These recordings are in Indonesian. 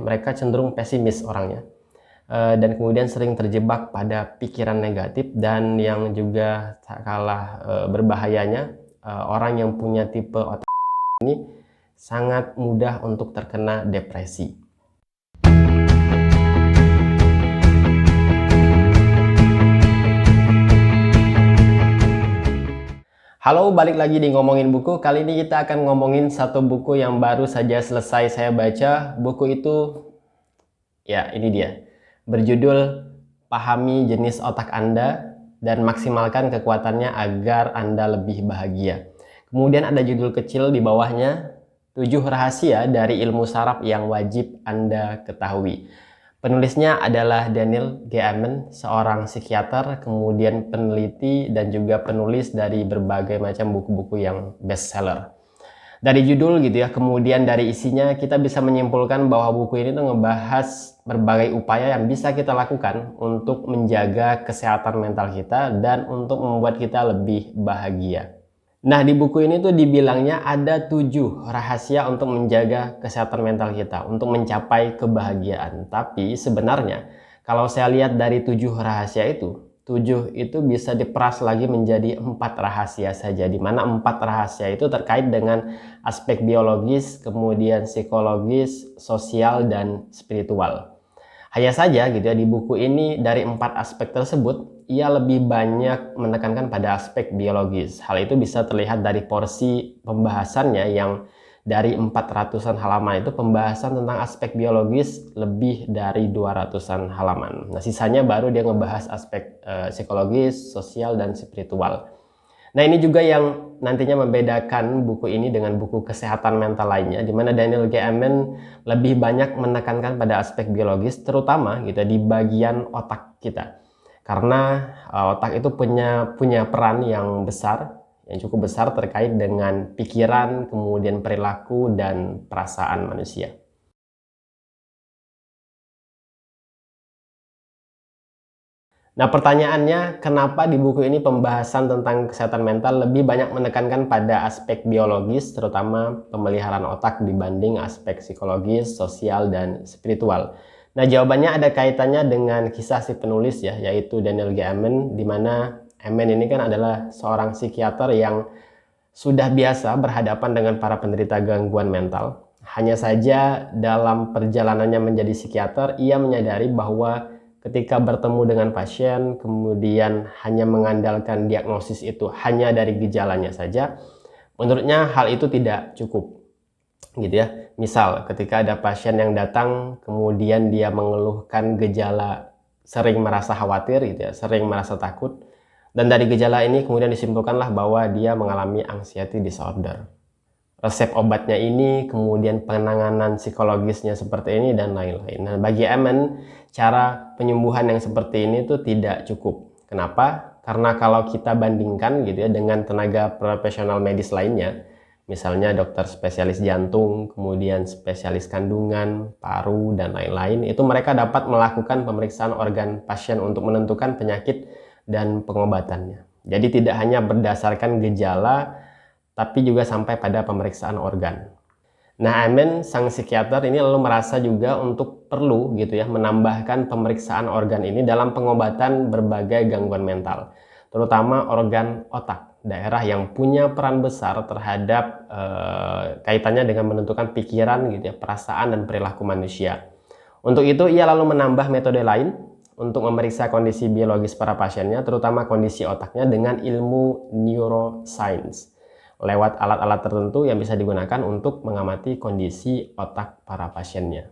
mereka cenderung pesimis orangnya. Dan kemudian sering terjebak pada pikiran negatif, dan yang juga tak kalah berbahayanya, orang yang punya tipe otak ini sangat mudah untuk terkena depresi. Halo, balik lagi di Ngomongin Buku. Kali ini kita akan ngomongin satu buku yang baru saja selesai saya baca. Buku itu, ya ini dia, berjudul Pahami Jenis Otak Anda dan Maksimalkan Kekuatannya Agar Anda Lebih Bahagia. Kemudian ada judul kecil di bawahnya, 7 Rahasia dari Ilmu Saraf yang Wajib Anda Ketahui. Penulisnya adalah Daniel G. Amen, seorang psikiater, kemudian peneliti, dan juga penulis dari berbagai macam buku-buku yang bestseller. Dari judul gitu ya, kemudian dari isinya kita bisa menyimpulkan bahwa buku ini tuh ngebahas berbagai upaya yang bisa kita lakukan untuk menjaga kesehatan mental kita dan untuk membuat kita lebih bahagia. Nah, di buku ini tuh dibilangnya ada 7 rahasia untuk menjaga kesehatan mental kita, untuk mencapai kebahagiaan. Tapi sebenarnya kalau saya lihat dari 7 rahasia itu, 7 itu bisa diperas lagi menjadi 4 rahasia saja, di mana 4 rahasia itu terkait dengan aspek biologis, kemudian psikologis, sosial, dan spiritual. Hanya saja gitu ya, di buku ini dari 4 aspek tersebut ia lebih banyak menekankan pada aspek biologis. Hal itu bisa terlihat dari porsi pembahasannya yang dari 400-an halaman itu pembahasan tentang aspek biologis lebih dari 200-an halaman. Nah, sisanya baru dia ngebahas aspek psikologis, sosial, dan spiritual. Nah, ini juga yang nantinya membedakan buku ini dengan buku kesehatan mental lainnya, di mana Daniel G. Amen lebih banyak menekankan pada aspek biologis, terutama gitu di bagian otak kita. Karena otak itu punya peran yang besar, yang cukup besar terkait dengan pikiran, kemudian perilaku, dan perasaan manusia. Nah, pertanyaannya, kenapa di buku ini pembahasan tentang kesehatan mental lebih banyak menekankan pada aspek biologis, terutama pemeliharaan otak dibanding aspek psikologis, sosial, dan spiritual? Nah, jawabannya ada kaitannya dengan kisah si penulis ya, yaitu Daniel G. Amen, di mana Amen ini kan adalah seorang psikiater yang sudah biasa berhadapan dengan para penderita gangguan mental. Hanya saja dalam perjalanannya menjadi psikiater, ia menyadari bahwa ketika bertemu dengan pasien, kemudian hanya mengandalkan diagnosis itu hanya dari gejalanya saja, menurutnya hal itu tidak cukup, gitu ya. Misal, ketika ada pasien yang datang, kemudian dia mengeluhkan gejala sering merasa khawatir, gitu ya, sering merasa takut, dan dari gejala ini kemudian disimpulkanlah bahwa dia mengalami anxiety disorder. Resep obatnya ini, kemudian penanganan psikologisnya seperti ini, dan lain-lain. Nah, bagi Amen, cara penyembuhan yang seperti ini tuh tidak cukup. Kenapa? Karena kalau kita bandingkan gitu ya dengan tenaga profesional medis lainnya, misalnya dokter spesialis jantung, kemudian spesialis kandungan, paru, dan lain-lain, itu mereka dapat melakukan pemeriksaan organ pasien untuk menentukan penyakit dan pengobatannya. Jadi tidak hanya berdasarkan gejala, tapi juga sampai pada pemeriksaan organ. Nah, Amen, sang psikiater ini lalu merasa juga untuk perlu gitu ya menambahkan pemeriksaan organ ini dalam pengobatan berbagai gangguan mental, terutama organ otak, daerah yang punya peran besar terhadap kaitannya dengan menentukan pikiran gitu ya, perasaan, dan perilaku manusia. Untuk itu ia lalu menambah metode lain untuk memeriksa kondisi biologis para pasiennya, terutama kondisi otaknya, dengan ilmu neuroscience lewat alat-alat tertentu yang bisa digunakan untuk mengamati kondisi otak para pasiennya.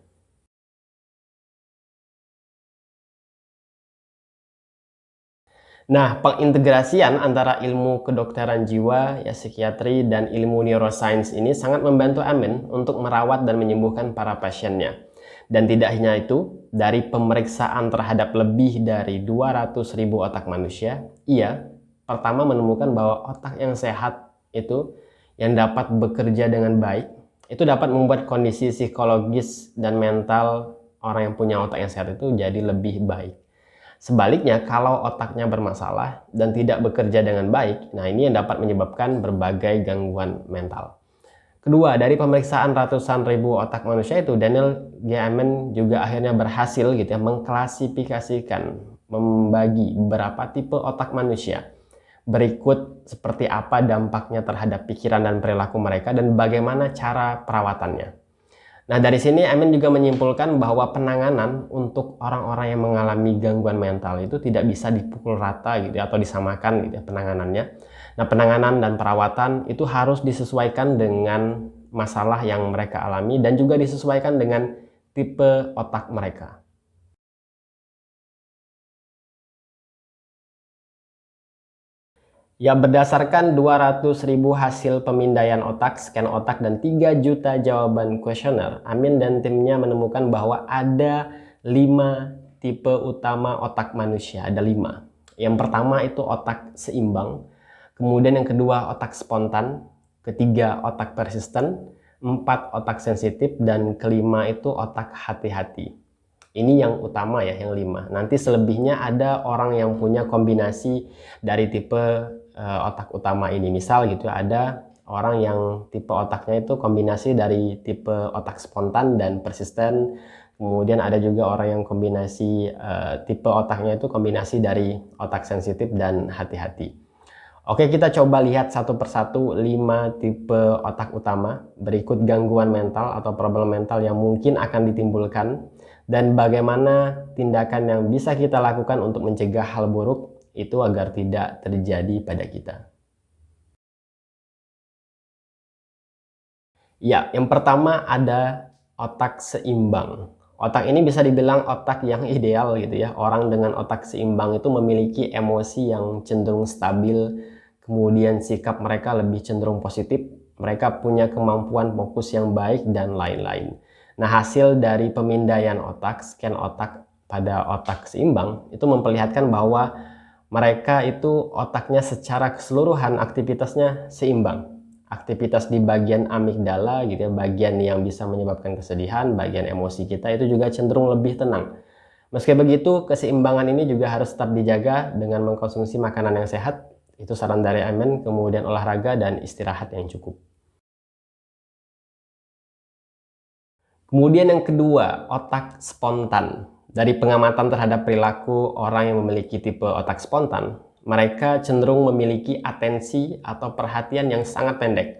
Nah, pengintegrasian antara ilmu kedokteran jiwa, ya psikiatri, dan ilmu neuroscience ini sangat membantu Amen untuk merawat dan menyembuhkan para pasiennya. Dan tidak hanya itu, dari pemeriksaan terhadap lebih dari 200.000 otak manusia, ia pertama menemukan bahwa otak yang sehat itu yang dapat bekerja dengan baik, itu dapat membuat kondisi psikologis dan mental orang yang punya otak yang sehat itu jadi lebih baik. Sebaliknya, kalau otaknya bermasalah dan tidak bekerja dengan baik, nah ini yang dapat menyebabkan berbagai gangguan mental. Kedua, dari pemeriksaan ratusan ribu otak manusia itu, Daniel G. Amen juga akhirnya berhasil gitu ya mengklasifikasikan, membagi beberapa tipe otak manusia. Berikut seperti apa dampaknya terhadap pikiran dan perilaku mereka dan bagaimana cara perawatannya. Nah, dari sini Amen juga menyimpulkan bahwa penanganan untuk orang-orang yang mengalami gangguan mental itu tidak bisa dipukul rata gitu ya, atau disamakan gitu ya penanganannya. Nah, penanganan dan perawatan itu harus disesuaikan dengan masalah yang mereka alami dan juga disesuaikan dengan tipe otak mereka. Ya, berdasarkan 200.000 hasil pemindaian otak, scan otak, dan 3 juta jawaban kuesioner, Amin dan timnya menemukan bahwa ada 5 tipe utama otak manusia. Ada 5. Yang pertama itu otak seimbang, kemudian yang kedua otak spontan, ketiga otak persisten, 4 otak sensitif, dan kelima itu otak hati-hati. Ini yang utama ya, yang 5. Nanti selebihnya ada orang yang punya kombinasi dari tipe otak utama ini. Misal gitu ada orang yang tipe otaknya itu kombinasi dari tipe otak spontan dan persisten. Kemudian ada juga orang yang kombinasi tipe otaknya itu kombinasi dari otak sensitif dan hati-hati. Oke, kita coba lihat satu persatu 5 tipe otak utama. Berikut gangguan mental atau problem mental yang mungkin akan ditimbulkan dan bagaimana tindakan yang bisa kita lakukan untuk mencegah hal buruk itu agar tidak terjadi pada kita. Ya, yang pertama ada otak seimbang. Otak ini bisa dibilang otak yang ideal gitu ya. Orang dengan otak seimbang itu memiliki emosi yang cenderung stabil, kemudian sikap mereka lebih cenderung positif, mereka punya kemampuan fokus yang baik, dan lain-lain. Nah, hasil dari pemindaian otak, scan otak pada otak seimbang, itu memperlihatkan bahwa mereka itu otaknya secara keseluruhan aktivitasnya seimbang. Aktivitas di bagian amigdala gitu ya, bagian yang bisa menyebabkan kesedihan, bagian emosi kita itu juga cenderung lebih tenang. Meski begitu, keseimbangan ini juga harus tetap dijaga dengan mengkonsumsi makanan yang sehat. Itu saran dari Amen, kemudian olahraga dan istirahat yang cukup. Kemudian yang kedua, otak spontan. Dari pengamatan terhadap perilaku orang yang memiliki tipe otak spontan, mereka cenderung memiliki atensi atau perhatian yang sangat pendek,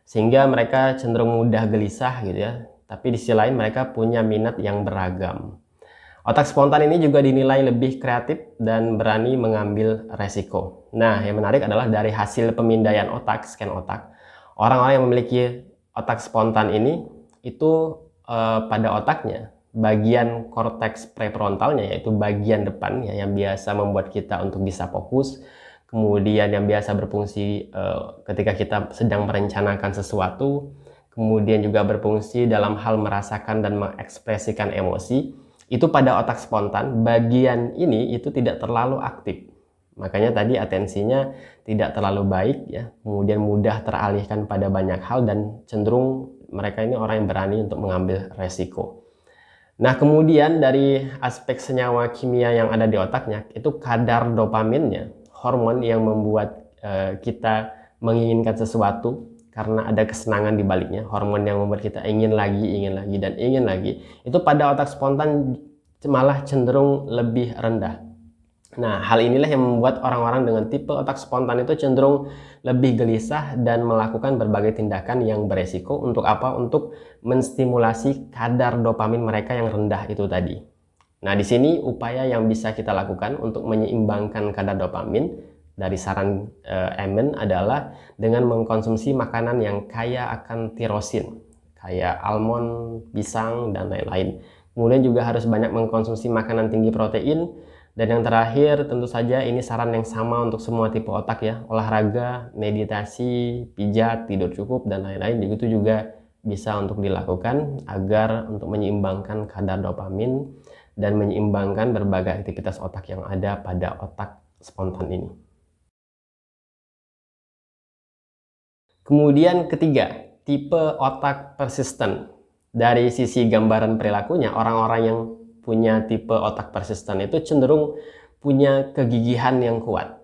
sehingga mereka cenderung mudah gelisah gitu ya. Tapi di sisi lain mereka punya minat yang beragam. Otak spontan ini juga dinilai lebih kreatif dan berani mengambil resiko. Nah, yang menarik adalah dari hasil pemindaian otak, scan otak, orang-orang yang memiliki otak spontan ini itu pada otaknya bagian korteks prefrontalnya, yaitu bagian depan ya, yang biasa membuat kita untuk bisa fokus, kemudian yang biasa berfungsi ketika kita sedang merencanakan sesuatu, kemudian juga berfungsi dalam hal merasakan dan mengekspresikan emosi. Itu pada otak spontan, bagian ini itu tidak terlalu aktif. Makanya tadi atensinya tidak terlalu baik ya, kemudian mudah teralihkan pada banyak hal dan cenderung mereka ini orang yang berani untuk mengambil resiko. Nah, kemudian dari aspek senyawa kimia yang ada di otaknya, itu kadar dopaminnya, hormon yang membuat kita menginginkan sesuatu karena ada kesenangan di baliknya, hormon yang membuat kita ingin lagi, dan ingin lagi. Itu pada otak spontan malah cenderung lebih rendah. Nah, hal inilah yang membuat orang-orang dengan tipe otak spontan itu cenderung lebih gelisah dan melakukan berbagai tindakan yang beresiko. Untuk apa? Untuk menstimulasi kadar dopamin mereka yang rendah itu tadi. Nah, di sini upaya yang bisa kita lakukan untuk menyeimbangkan kadar dopamin dari saran Amen adalah dengan mengkonsumsi makanan yang kaya akan tirosin, kayak almond, pisang, dan lain-lain. Kemudian juga harus banyak mengkonsumsi makanan tinggi protein. Dan yang terakhir, tentu saja ini saran yang sama untuk semua tipe otak ya. Olahraga, meditasi, pijat, tidur cukup, dan lain-lain. Itu juga bisa untuk dilakukan agar untuk menyeimbangkan kadar dopamin dan menyeimbangkan berbagai aktivitas otak yang ada pada otak spontan ini. Kemudian ketiga, tipe otak persisten. Dari sisi gambaran perilakunya, orang-orang yang punya tipe otak persisten itu cenderung punya kegigihan yang kuat,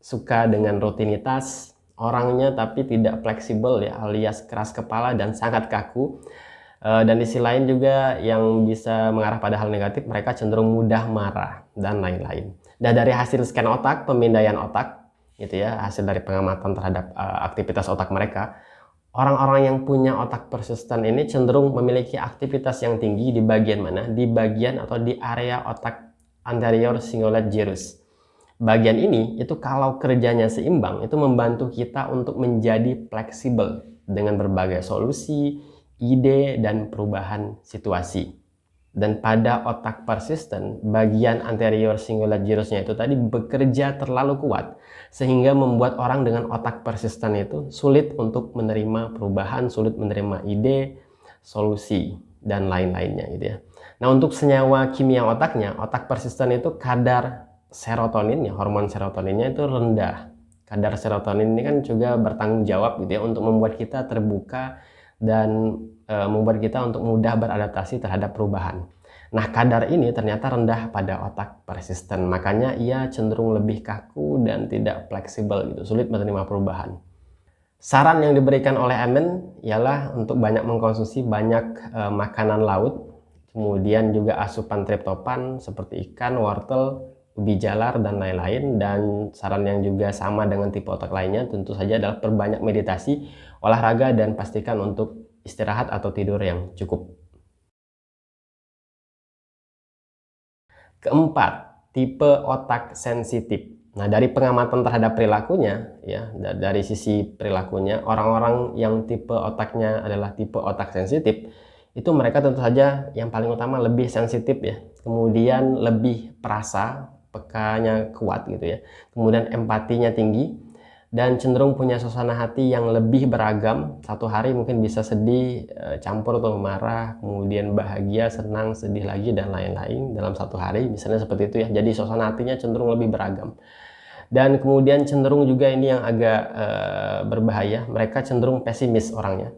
suka dengan rutinitas, orangnya tapi tidak fleksibel ya, alias keras kepala dan sangat kaku. Dan di sisi lain juga yang bisa mengarah pada hal negatif, mereka cenderung mudah marah dan lain-lain. Dan dari hasil scan otak, pemindaian otak gitu ya, hasil dari pengamatan terhadap aktivitas otak mereka, orang-orang yang punya otak persisten ini cenderung memiliki aktivitas yang tinggi di bagian mana? Di bagian atau di area otak anterior cingulate gyrus. Bagian ini itu kalau kerjanya seimbang itu membantu kita untuk menjadi fleksibel dengan berbagai solusi, ide, dan perubahan situasi. Dan pada otak persisten, bagian anterior cingulate gyrusnya itu tadi bekerja terlalu kuat sehingga membuat orang dengan otak persisten itu sulit untuk menerima perubahan, sulit menerima ide, solusi, dan lain-lainnya gitu ya. Nah, untuk senyawa kimia otaknya, otak persisten itu kadar serotoninnya, hormon serotoninnya itu rendah. Kadar serotonin ini kan juga bertanggung jawab gitu ya untuk membuat kita terbuka dan membuat kita untuk mudah beradaptasi terhadap perubahan. Nah, kadar ini ternyata rendah pada otak persisten, makanya ia cenderung lebih kaku dan tidak fleksibel gitu, sulit menerima perubahan. Saran yang diberikan oleh Amen ialah untuk banyak mengkonsumsi banyak makanan laut, kemudian juga asupan triptopan seperti ikan, wortel, ubi jalar, dan lain-lain. Dan saran yang juga sama dengan tipe otak lainnya tentu saja adalah perbanyak meditasi, olahraga, dan pastikan untuk istirahat atau tidur yang cukup. Keempat, tipe otak sensitif. Nah, dari pengamatan terhadap perilakunya, ya, dari sisi perilakunya, orang-orang yang tipe otaknya adalah tipe otak sensitif, itu mereka tentu saja yang paling utama lebih sensitif ya, kemudian lebih perasa, pekanya kuat gitu ya, kemudian empatinya tinggi, dan cenderung punya suasana hati yang lebih beragam. Satu hari mungkin bisa sedih, campur atau marah, kemudian bahagia, senang, sedih lagi, dan lain-lain dalam satu hari, misalnya seperti itu ya. Jadi suasana hatinya cenderung lebih beragam. Dan kemudian cenderung juga ini yang agak berbahaya, mereka cenderung pesimis orangnya.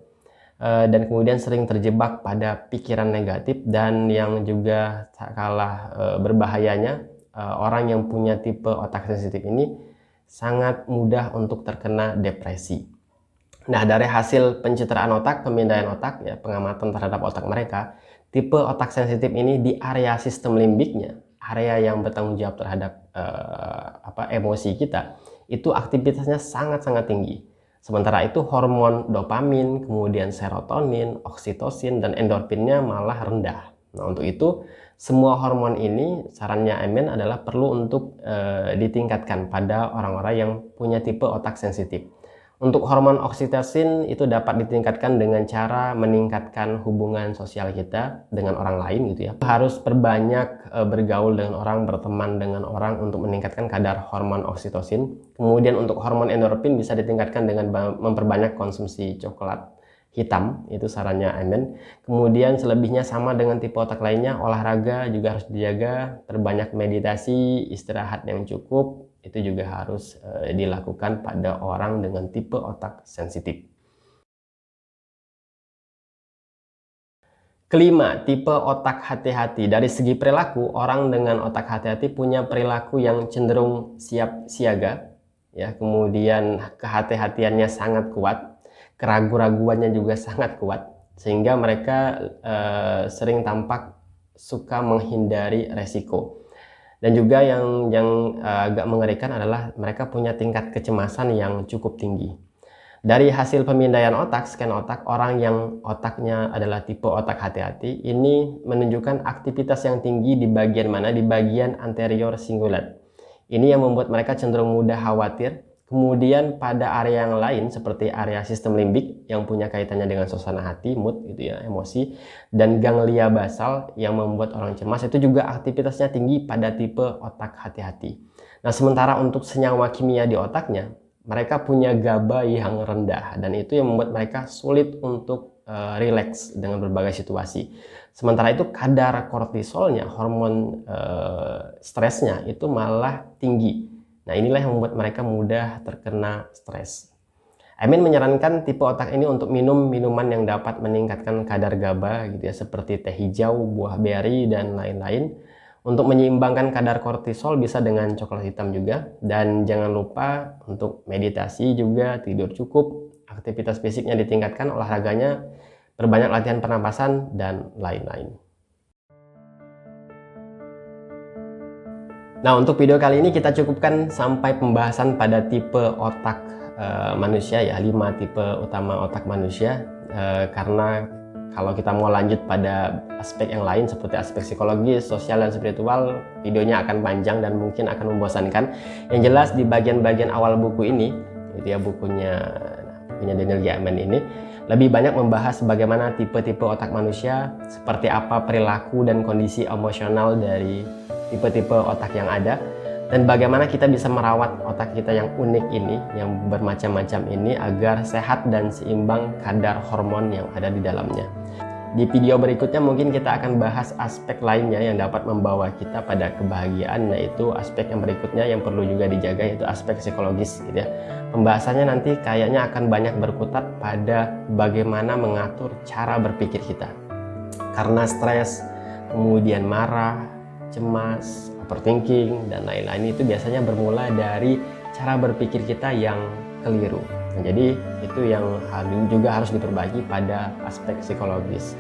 Dan kemudian sering terjebak pada pikiran negatif, dan yang juga tak kalah berbahayanya, orang yang punya tipe otak sensitif ini sangat mudah untuk terkena depresi. Nah, dari hasil pencitraan otak, pemindaian otak, ya, pengamatan terhadap otak mereka, tipe otak sensitif ini di area sistem limbiknya, area yang bertanggung jawab terhadap emosi kita, itu aktivitasnya sangat-sangat tinggi. Sementara itu hormon dopamin, kemudian serotonin, oksitosin, dan endorfinnya malah rendah. Nah, untuk itu semua hormon ini sarannya Amen adalah perlu untuk ditingkatkan pada orang-orang yang punya tipe otak sensitif. Untuk hormon oksitosin itu dapat ditingkatkan dengan cara meningkatkan hubungan sosial kita dengan orang lain gitu ya. Harus perbanyak bergaul dengan orang, berteman dengan orang untuk meningkatkan kadar hormon oksitosin. Kemudian untuk hormon endorfin bisa ditingkatkan dengan memperbanyak konsumsi coklat hitam, itu sarannya Amen. Kemudian selebihnya sama dengan tipe otak lainnya, olahraga juga harus dijaga, perbanyak meditasi, istirahat yang cukup, itu juga harus dilakukan pada orang dengan tipe otak sensitif. Kelima, tipe otak hati-hati. Dari segi perilaku, orang dengan otak hati-hati punya perilaku yang cenderung siap siaga, ya, kemudian kehati-hatiannya sangat kuat, keraguan-raguannya juga sangat kuat, sehingga mereka sering tampak suka menghindari resiko. Dan juga yang agak mengerikan adalah mereka punya tingkat kecemasan yang cukup tinggi. Dari hasil pemindaian otak, scan otak, orang yang otaknya adalah tipe otak hati-hati ini menunjukkan aktivitas yang tinggi di bagian mana? Di bagian anterior cingulate. Ini yang membuat mereka cenderung mudah khawatir. Kemudian pada area yang lain seperti area sistem limbik yang punya kaitannya dengan suasana hati, mood gitu ya, emosi, dan ganglia basal yang membuat orang cemas, itu juga aktivitasnya tinggi pada tipe otak hati-hati. Nah, sementara untuk senyawa kimia di otaknya, mereka punya GABA yang rendah, dan itu yang membuat mereka sulit untuk rileks dengan berbagai situasi. Sementara itu kadar kortisolnya, hormon stresnya itu malah tinggi. Nah, inilah yang membuat mereka mudah terkena stres. Amin menyarankan tipe otak ini untuk minum minuman yang dapat meningkatkan kadar GABA gitu ya, seperti teh hijau, buah beri, dan lain-lain, Untuk menyeimbangkan kadar kortisol bisa dengan coklat hitam juga, dan jangan lupa untuk meditasi juga, tidur cukup, aktivitas fisiknya ditingkatkan, olahraganya, perbanyak latihan pernapasan, dan lain-lain. Nah, untuk video kali ini kita cukupkan sampai pembahasan pada tipe otak manusia ya, 5 tipe utama otak manusia, karena kalau kita mau lanjut pada aspek yang lain seperti aspek psikologis, sosial, dan spiritual, videonya akan panjang dan mungkin akan membosankan. Yang jelas di bagian-bagian awal buku ini, itu ya bukunya Daniel Goleman ini, lebih banyak membahas bagaimana tipe-tipe otak manusia, seperti apa perilaku dan kondisi emosional dari tipe-tipe otak yang ada, dan bagaimana kita bisa merawat otak kita yang unik ini, yang bermacam-macam ini, agar sehat dan seimbang kadar hormon yang ada di dalamnya. Di video berikutnya mungkin kita akan bahas aspek lainnya yang dapat membawa kita pada kebahagiaan, yaitu aspek yang berikutnya yang perlu juga dijaga, yaitu aspek psikologis gitu ya. Pembahasannya nanti kayaknya akan banyak berkutat pada bagaimana mengatur cara berpikir kita. Karena stres, kemudian marah, cemas, overthinking, dan lain-lain itu biasanya bermula dari cara berpikir kita yang keliru. Nah, jadi itu yang juga harus diperbaiki pada aspek psikologis.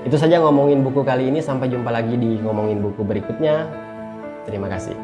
Itu saja ngomongin buku kali ini, sampai jumpa lagi di ngomongin buku berikutnya. Terima kasih.